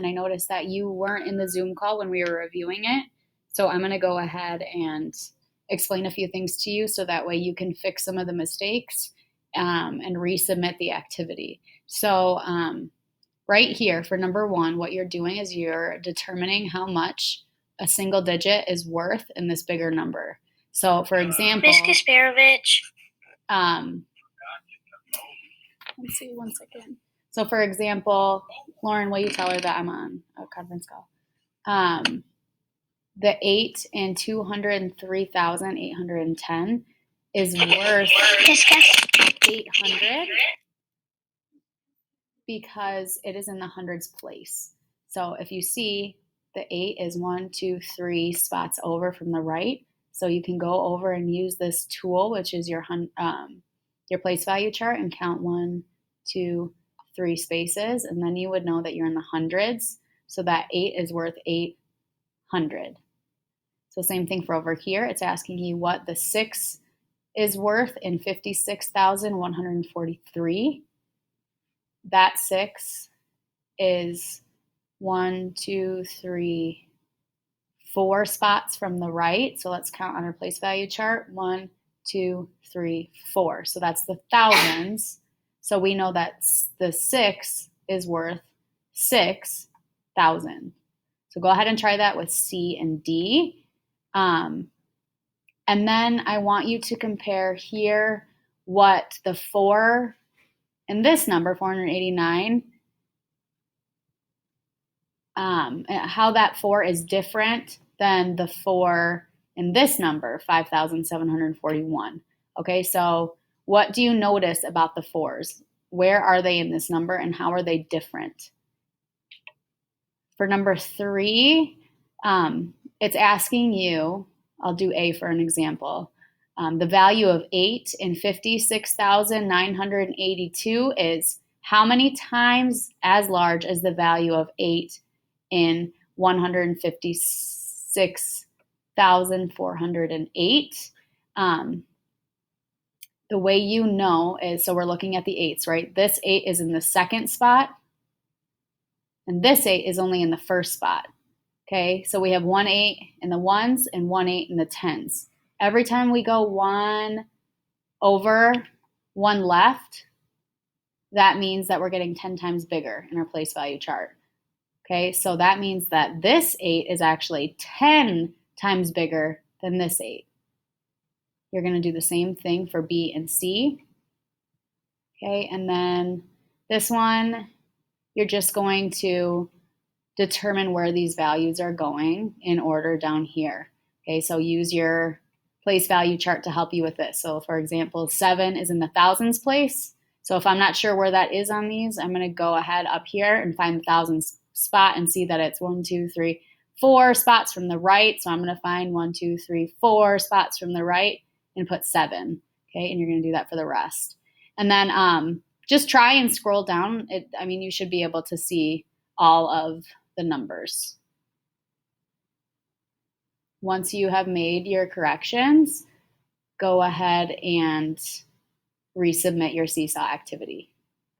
and I noticed that you weren't in the Zoom call when we were reviewing it. So I'm going to go ahead and explain a few things to you so that way you can fix some of the mistakes and resubmit the activity. So right here for number 1, what you're doing is you're determining how much a single digit is worth in this bigger number. So for example, Ms. Kasparovich. Let's see, one second. So for example, Lauren, will you tell her that I'm on a conference call? The 8 and 203,810 is worth 800 because it is in the hundreds place. So if you see, the 8 is 1, 2, 3 spots over from the right. So you can go over and use this tool, which is your place value chart, and count 1, 2, 3 spaces, and then you would know that you're in the hundreds. So that 8 is worth 800. So same thing for over here. It's asking you what the 6 is worth in 56,143. That 6 is 1, 2, 3, 4 spots from the right. So let's count on our place value chart. 1, 2, 3, 4. So that's the thousands. So we know that the 6 is worth 6,000. So go ahead and try that with C and D. And then I want you to compare here what the 4 and this number, 489, how that 4 is different than the 4 in this number, 5,741. Okay, so what do you notice about the 4s? Where are they in this number and how are they different? For number 3, it's asking you, I'll do A for an example. The value of 8 in 56,982 is how many times as large as the value of 8 in 156,408? The way you know is, so we're looking at the 8s, right? This 8 is in the second spot, and this 8 is only in the first spot. Okay, so we have 1 8 in the ones and 1 8 in the tens. Every time we go 1 over, 1 left, that means that we're getting 10 times bigger in our place value chart. Okay, so that means that this 8 is actually 10 times bigger than this 8. You're going to do the same thing for B and C. Okay, and then this one, you're just going to determine where these values are going in order down here. Okay, so use your place value chart to help you with this. So for example, 7 is in the thousands place. So if I'm not sure where that is on these, I'm going to go ahead up here and find the thousands spot and see that it's 1, 2, 3, 4 spots from the right. So I'm going to find 1, 2, 3, 4 spots from the right and put 7. Okay, and you're going to do that for the rest. And then just try and scroll down. You should be able to see all of the numbers. Once you have made your corrections, go ahead and resubmit your Seesaw activity.